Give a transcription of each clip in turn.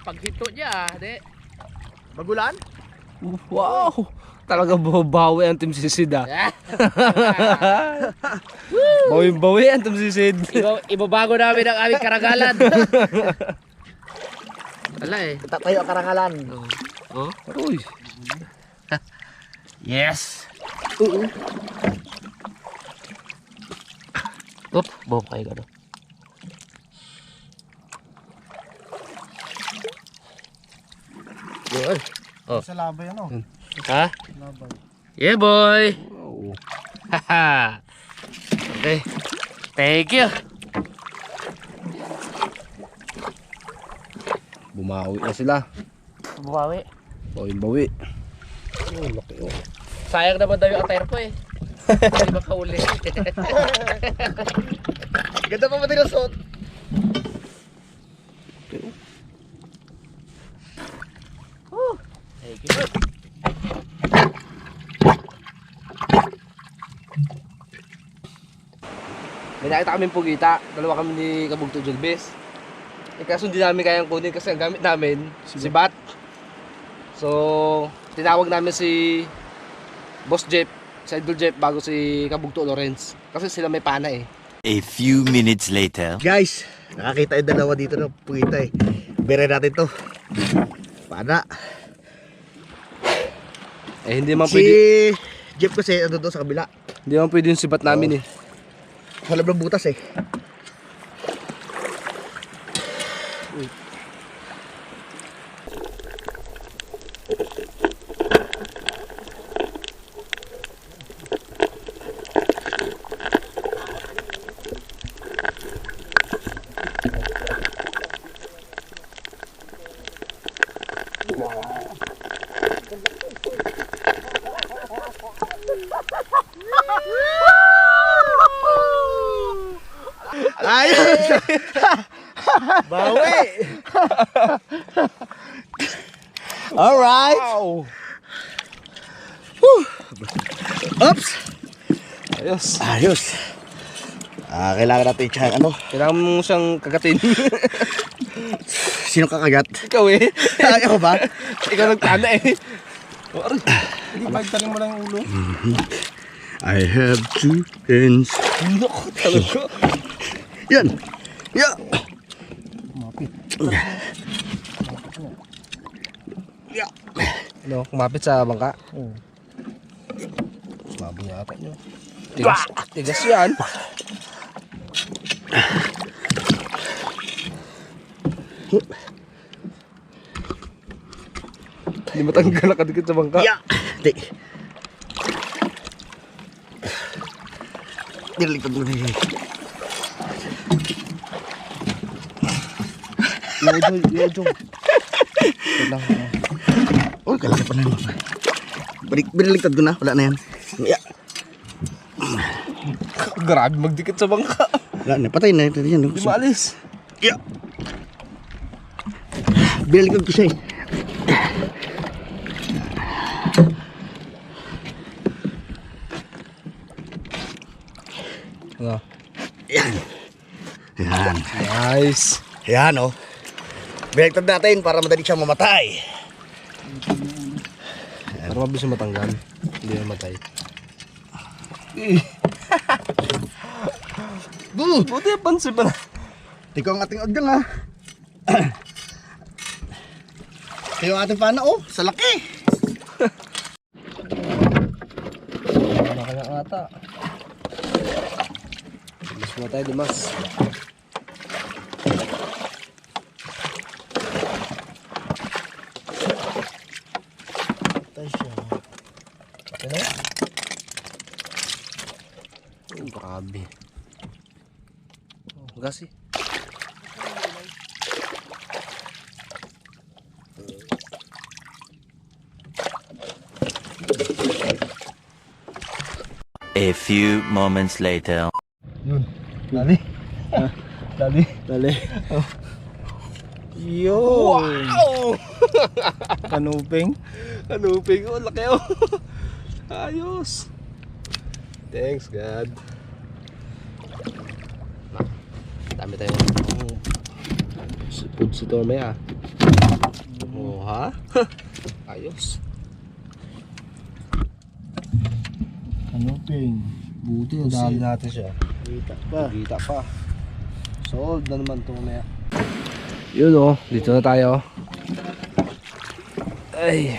Paghito niya, di. Magulan? Wow! Talaga bawi ang Team Sisid ah. Bawi ang Team Sisid. Ibabago namin ang aming karagalan. Wala eh. Tatayo ang karangalan. Oh. Uy. Yes. Up, bawa kayo gano. Yun. Oh. Sa labay ano? Ha? Labay. Yeah, boy. Wow. Haha. Okay. Thank you. Bumawi na sila. Bumawi. Bawi. Oh, laki oh. Sayang naman daw yung attire ko eh. Hindi makauli. Ganda pa pati ng suot. Thank you. May nakita kaming pugita. Dalawa kami ni Kabugto Julbes. Kaso hindi namin kayang kunin kasi ang gamit namin si Bat. So, tinawag namin si Boss Jeff, si Idol Jeff bago si Kabugto Lawrence. Kasi sila may pana eh. A few minutes later. Guys, nakakita yung dalawa dito ng pugita eh. Bere natin to. Pana. Eh hindi man Si pwede, Jeff kasi ano doon sa kabila. hindi man pwede yung sibat namin eh. Wala ng butas eh. Ayos! Bawi! Alright! Wow! Oops! Ayos. Ayos! Kailangan natin siyang ano? Kailangan mo siyang kagatin. Sino kakagat? Ikaw eh. Ay, ako ba? Ikaw nagpana eh. Hindi magtaling mo lang yung ulo. I have two hands. Naku talaga. Yan! Yeah! Kumapit. Yeah! Ano, kumapit sa bangka? Oo. Sumabong yata nyo. Tigas yan. Hindi matanggal nakadikit sa bangka. Yeah! Di. Nilalikod mo na yun. Yodong. Oh, kalaki pa na yun. Biniligtad ko na. Wala na yan. Yeah. Grabe magdikit sa bangka. Wala na. Patay na. Ito yan. Hindi maalis. Yeah. Biniligtad ko siya eh. Ano? Yan. Yan. Nice. Yan oh. Biniligtad natin para madali siyang mamatay. Para mabilis yung matanggal. Hindi na matay. Buti yung pansin pa na. Ikaw ang ating ogdang ha. Ito yung ating pana oh. Sa laki. Baka na ata. Mas mo tayo, Dimas. Ito siya. Ano? Grabe. Gasi. A few moments later. Yun. Dali. Dali. Dali. Yun. Wow! Kanuping. Kanuping. Oh, laki oh. Ayos. Thanks God. Dami tayong food si Tomay ah. Oh, ha? Ayos. Ano, Ping? Buti, dahil natin siya. Kita pa. Kita pa. Sold na naman ito mamaya. Yun oh, dito na tayo. Ay.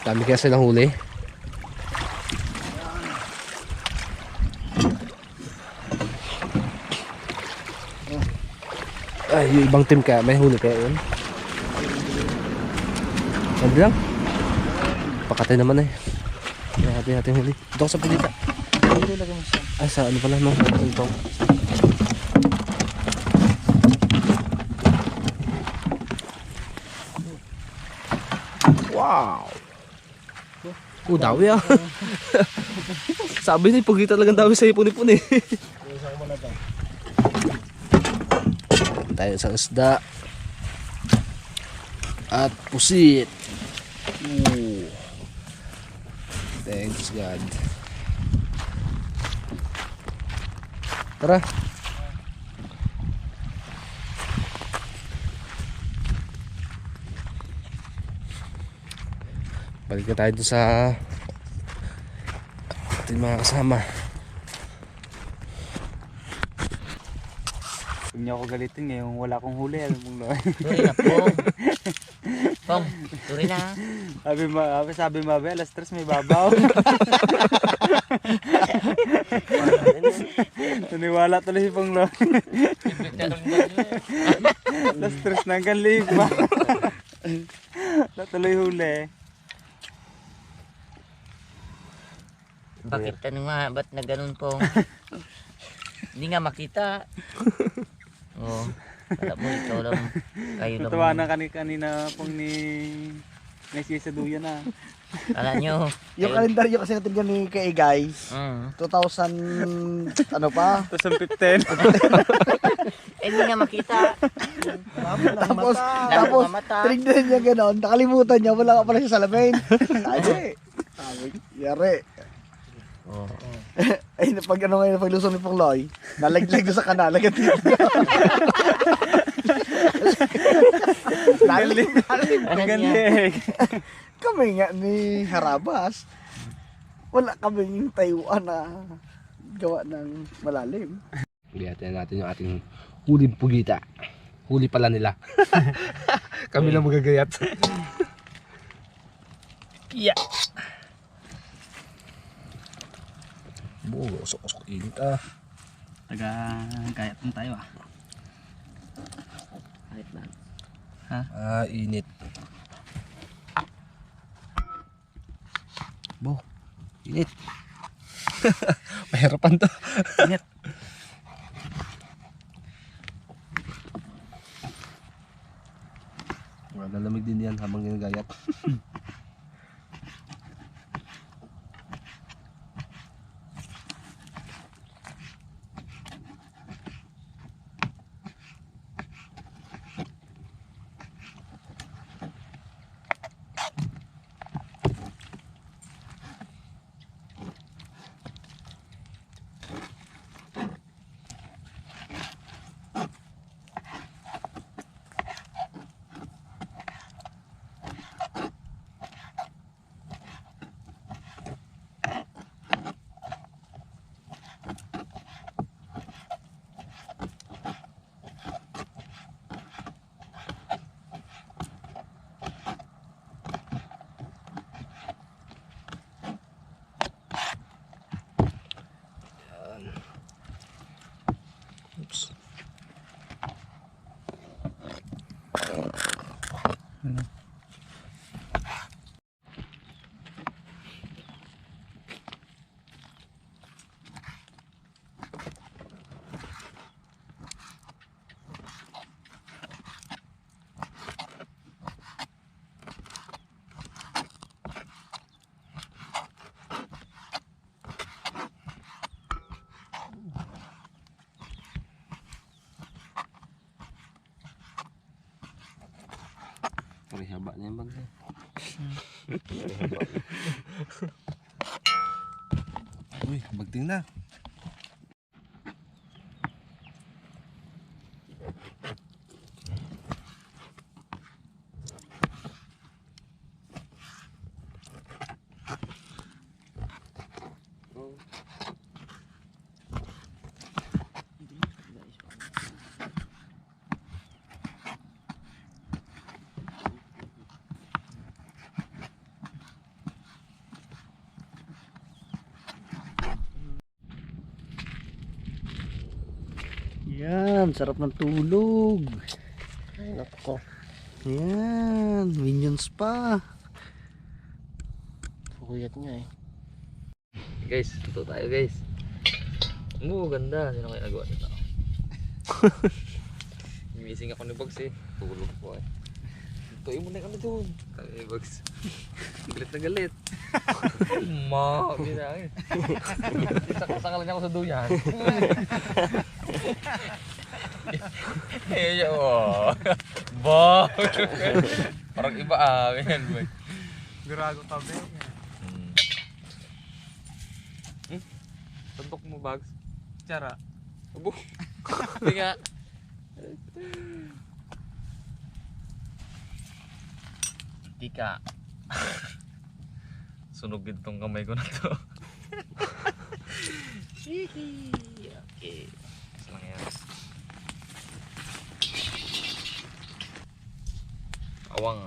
Dami kasi ng huli. Ay, yung ibang team kaya may huli kaya yun. Sabi lang. Pakatay naman eh. Kaya natin huli. Ito ko sa pagkita. Ay, sa ano pala no? Ito. Wow! Oh, dawi ah. Sabi niya, pagi talagang dawi sa ipon-ipon eh. Tayo sa isda. At pusit. Ooh. Thanks God. Tara. Balik na tayo doon sa ating mga kasama. Huwag niyo ako galitin ngayon, wala akong huli, alam mong loy. Turi na, Pong. Pong, turi na. Sabi mabe, alas 3 may babaw. Naniwala tuloy si Pong loy. Alas 3 na hanggang liba. Natuloy huli. Bakit tanong nga, ba't na ganun, Pong? Hindi nga makita. Oo. Alam mo, ikaw lang. Kayo lang. Natawa na kanina Pong ni Messi sa duyan na. Kala nyo. Yung kalendaryo kasi natin yan ni Kaigay, 2000, ano pa? 2015. Eh, hindi nga makita. Tapos, tinignan niya gano'n, nakalimutan niya, wala ka pala sa salamin. Ay, yari. Oo. Ay, pag ano ngayon, paglusong ni Pongloy, nalaglag doon sa kanal, agad dito. Hanggang leg. Kami nga ni Harabas, wala kaming tayuan na gawa ng malalim. Lihatin natin yung ating huling pugita. Huli pala nila. Kami lang magagayat. Yeah. Usok-usok init ah. Taga-gayat na tayo ah. Kahit lang. Ah, init. Bo, init. Mahirapan to. Init. Lalamig din yan habang ginagayat. Oops. Pari haba na yung bag niya. Uy, bagting na. Yan, sarap ng tulog. Ay, nako. Yan, minions pa. Puyat niya eh. Guys, ito tayo guys. Ganda. Sino kayo nagawa nito? Missing ako ni Bugs eh. Tulog po eh. Tuloy mo na kami doon. Kami ni Bugs. Galit na galit. Ma, binangin. Sakal niya ako sa duyan. Eh, oh. Ba. Parang iba ganyan boy. Garago tabi. Tuntok mo Bugs. Tsara. Abo. Hindi nga. Hindi ka. Sunog din tong kamay ko na to. Okay. Mas lang yan. Awang.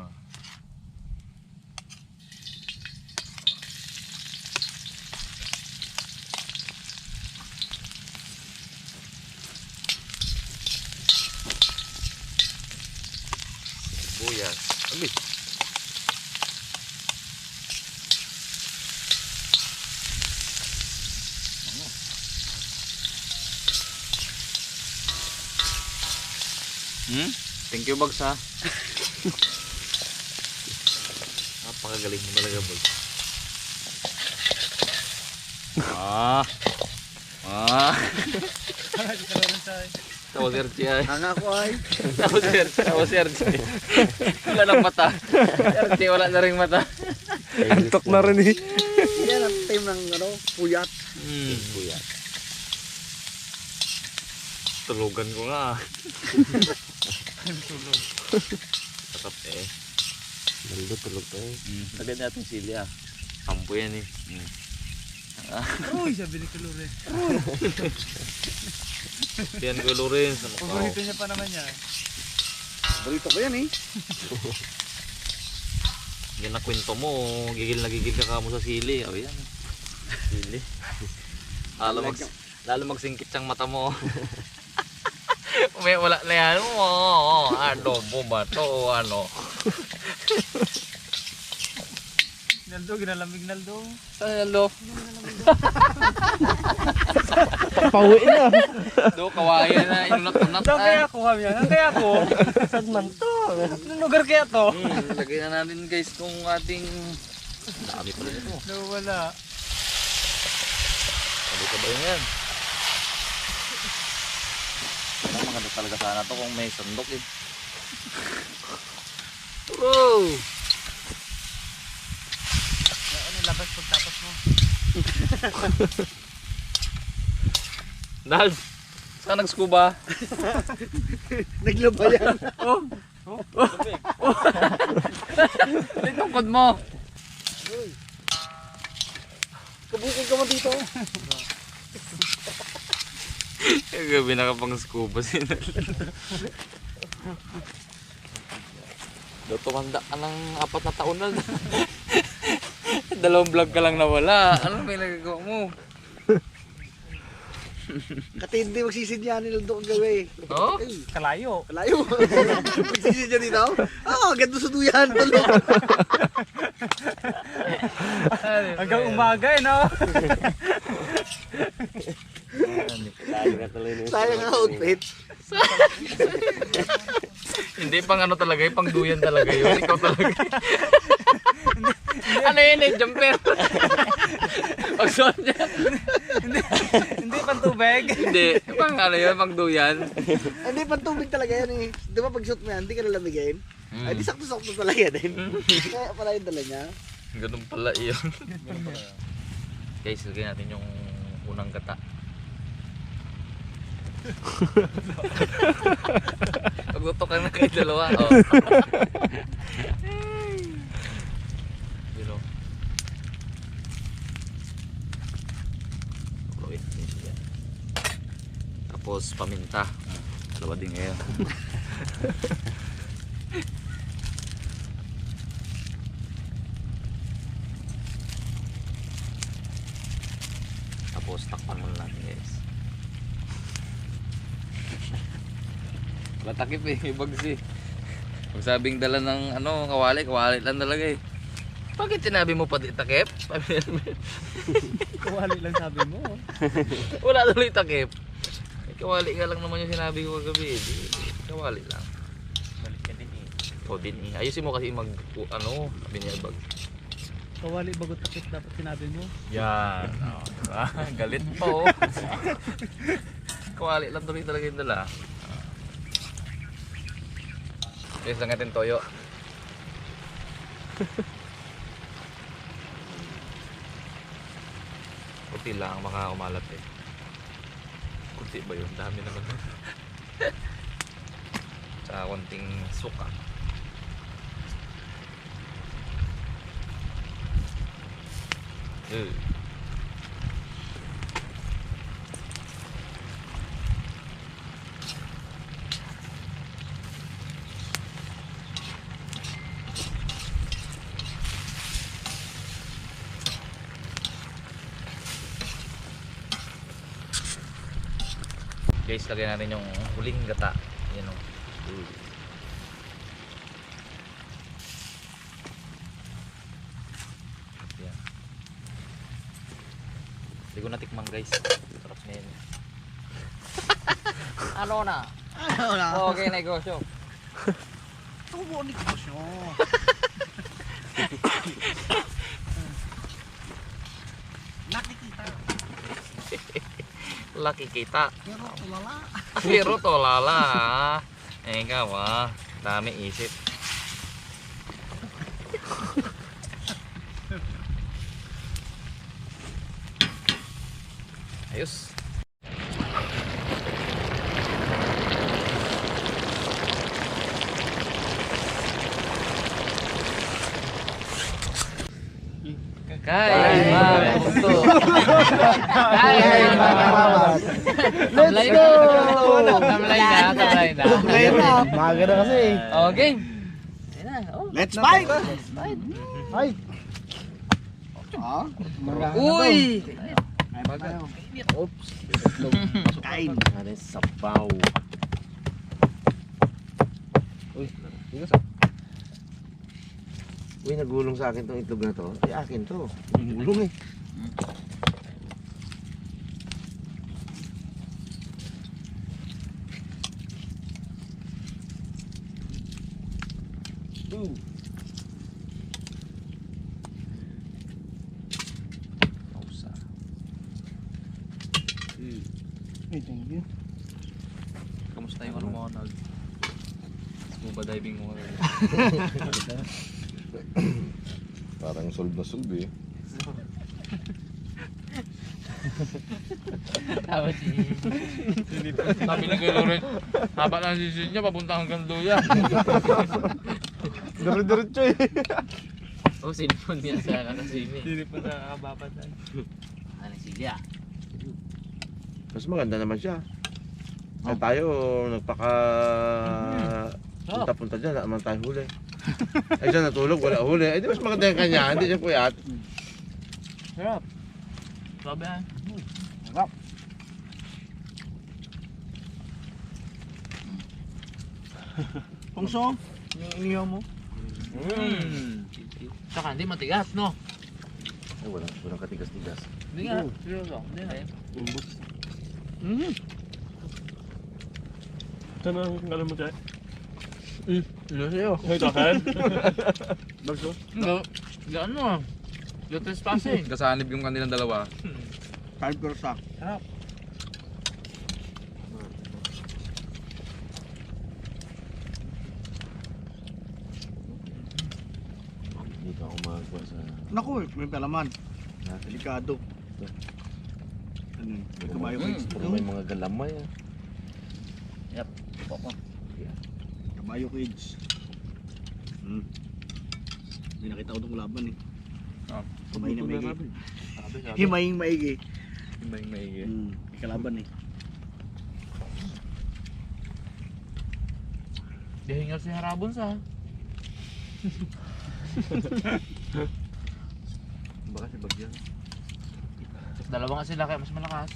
Sibuyas. Abi. Thank you Bugs ha. Napakagaling mo talaga Bugs. Tawa si Erci ay. Hanga ko ay. Tawa si Erci. Wala ng mata. Erci wala na rin mata. Antok na rin eh. Yan ang time ng puyat. Buyat. Tulugan ko nga. Sarap eh. Maldo tulog to eh. Agad natin sili ah. Kampo yan eh. Uy, sabi ni Kalure. Yan ko Loren sa mukha. Paborito niya pa naman yan. Balito ko yan eh. Yan na kwento mo. Gigil na gigil ka mo sa sili. O yan. Sili. Lalo magsingkit siyang mata mo. Wala na yan mo. Adobo ba to? Ano? Naldo, ginalamig Naldo. Hello. Pauwi na. Do kawayan na inunat-unat. Saan kaya ako kami yan? Saan kaya ako? Saan man to? Anong lugar kaya to? Lagay na natin guys kung ating dami pala nito. Nawala. Sabi ka ba yun yan? Parang maganda talaga sana to kung may sandok eh. Wow! Ano labas pagtapos mo? Dal! Saan nag-scuba? Naglaba yan. Ay, tungkod mo! Kabukod ka mo dito. Gabi na ka pang scuba sila. Tumanda ka ng 4 na taon na. 2 vlog ka lang nawala. Ano may nagagawa mo? Katindi magsisid niya nila doon gawin. Oh? Kalayo. Kalayo. Magsisid niya dito. Ganda sa duyan. Hanggang umaga eh, no? Sayang ang outfit. Hindi pang ano talaga, pang duyan talaga yun. Ikaw talaga. Ano yun eh, jumper. Pagsuot niya. Hindi pang tubig. Hindi, pang ano yun, pang duyan. Hindi, pantubig talaga yan eh. Di ba pag shoot mo yan, hindi ka nalamigin? Ay, di sakto-sakto talaga din. Kaya pala yung dala niya. Ganun pala yun. Guys, lagyan natin yung unang gata. Pagtutok na kayo dalawa. Oh. You know. Tapos paminta. Dalawa din ngayon. Tapos takpan muna natin guys. Matakip eh, ibags eh. Pag sabing dala ng ano, kawali, kawali lang talaga eh. Bakit sinabi mo pa di takip? Kawali lang sabi mo. Wala tuloy takip. Eh, kawali nga lang naman yung sinabi ko kagabi eh. Kawali lang. Balik ka din eh. O din eh. Ayusin mo kasi mag, ano, sabi niya bag. Kawali bagot takip dapat sinabi mo. Yan. Galit pa oh. Kawali lang tuloy talaga yung dala. Yes, lang natin toyo. Kunti lang, baka umalat eh. Kunti ba yun? Dami naman. Tsaka konting suka. Eh. Guys, lagyan natin yung huling gata. Yan o. Yan. Hindi ko natikman guys. Sarap na yun. Ano na? Ano na? Okay, negosyo. Tubo ni Kusyo. Nakikita. Laki kita. Pero tulala. Pero tolala. Eh ikaw ah. Dami isip. Ayos. Kain mga punto. Kain mga mamas. Let's go! Tamlay na. Maga na kasi. Okay. Ayun na. Oh. Let's fight! Fight. Fight! Ah? Uy! Oops. Kain. Ano sabaw. Uy, nagulong sa akin tong itlog na to. Ay, akin to. Gulong eh. Pausa. Hey, thank you. Kamusta yung ano mo nag scuba diving mo? Parang solve na solve eh. Sabi ni Kuya Loren, haba ng sisid niya, papunta hanggang Luya. Dire-diretso eh. Oh, sinipon niya sa nakasini. Hindi pa sa kababatan. Ano silya? Mas maganda naman siya. Eh, tayo, nagpaka... Punta-punta dyan, wala naman tayo huli. Ay, siya natulog, wala huli. Ay, di mas maganda yung kanya, hindi siya puyat. Sarap. Sabi ah. Sarap. Pungso, yung inihaw mo. Saka hindi matigas, no? Ay, walang katigas-tigas. Hindi nga, seryoso. Hindi na eh. Saan ang alam mo dyan? Ano sa'yo? Ay, takan? Bagso. Hindi ano ah. Hindi trespassing. Kasanib yung kanilang dalawa. 5 per sack. Hindi ka umagawa sa... Naku, may palaman. Ha? Delikado. Ano yun? May kabayo ko. Puro may mga galamay ah. Poko. Kabayo kids. May nakita ko itong laban eh. Ah. Himay na maigi. Sabi. Himaying maigi. May maigi. May kalaban eh. Dihingal si Harabon sa. Baka si Bagyan. Dalawa nga sila kaya mas malakas.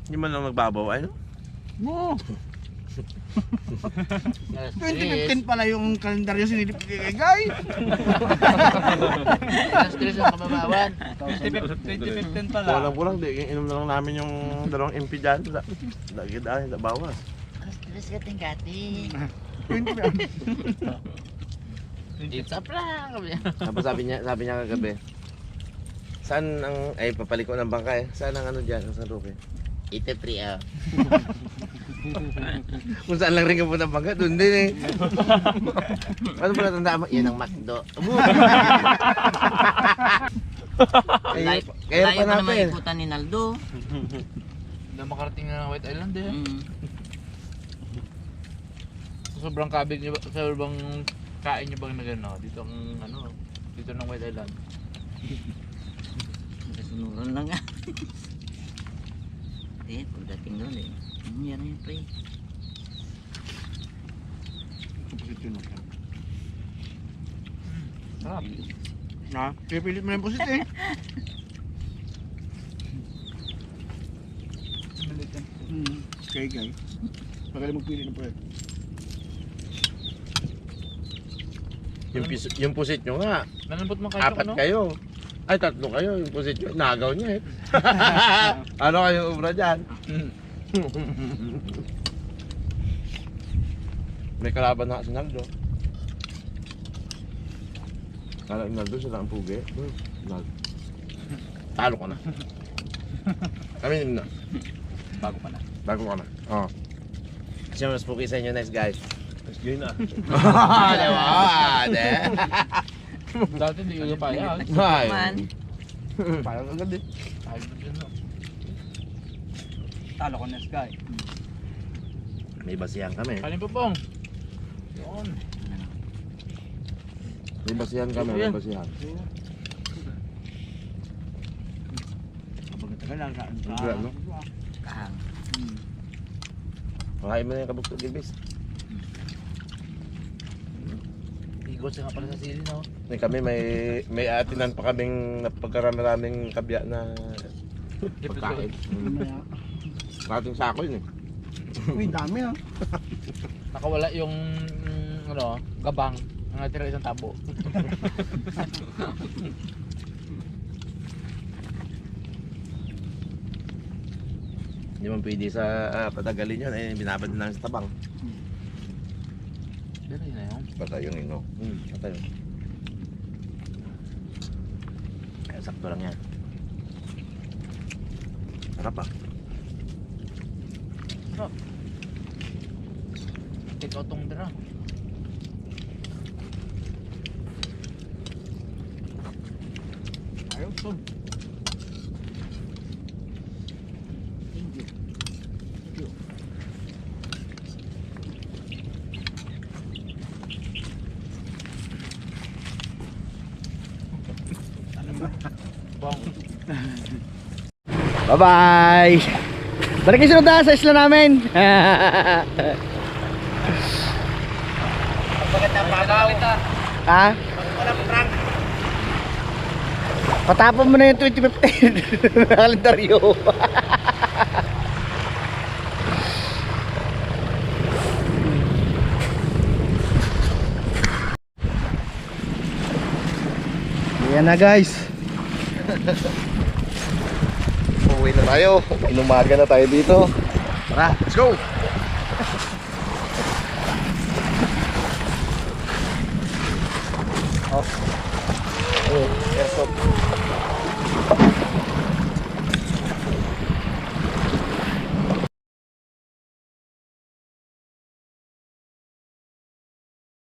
Hindi man lang nagbabaw, ano? Oo. 2015 pala yung kalendaryo sinilip kay Guy. Alas 3 ang kababawan. 2015 pala. Kulang-kulang, inom na lang namin yung dalawang MP dyan. Lagi dahil, bawas. Alas 3 kating-kating. 20. It's a prank. Tapos sabi niya kagabi, saan ang, ay papaliko ng bangka eh, saan ang ano dyan, ang San Roque? Ito pre ah. Kung saan lang rin ka po ng bangka, doon din eh. Ano ba natandaan mo? Yan ang McDo. Kaya pa natin. Ikutan ni Naldo. Na makarating na ng White Island eh. Sobrang kabig niyo ba? Sobrang kain niyo bang na gano'n? Dito ang ano, dito ng White Island. Nasunuran lang nga. Pagdating doon eh. Yan na yun pre. Sarap. Na, pipilit mo na yung pusit eh. Kay Guy. Magaling magpili ng pusit. Yung pusit nyo nga, Nanambot mo kayo, 4 ano? kayo. Ay, 3 kayo. Yung pusit nyo, nagaw niya eh. Ano kayong ubra dyan? May kalaban na si Naldo. Kala ni Naldo siya lang ang pugi. Talo ka na. Aminin mo na. Bago pa na. Bago ka na. Oo. Sino mas spooky sa inyo next guys? Let's go na. Diba? Dati hindi ko pa yan. Ay. Parang agad eh. Ay, dyan no. Talo ko na Guy. May basihan kami. Kanin po pong. Yun. May basihan kami. May basihan. Kapag tagal lang kaan sa... Hindi, ano? Kahang. Makain mo na yung kabugtog Gilbis. Igos nga pala sa sili no. May kami, may atinan pa kaming napagkarami-raming kabya na pagkain. Ating sako yun eh. Uy, dami ah. Nakawala yung ano, gabang. Ang natira isang tabo. Hindi man pwede sa patagalin yun, eh binabad na lang sa tabang. Dito yun na yun. Patay yung ino. Patay yun. Kaya sakto lang yan. Sarap ah. Ikaw tong dira. Ayaw, so. Bye-bye! Balik kayo sunod na sa isla namin! Ha? Patapon mo na yung 2015 kalendaryo. Yan na guys. Uwi na tayo. Inumaga na tayo dito. Tara, let's go!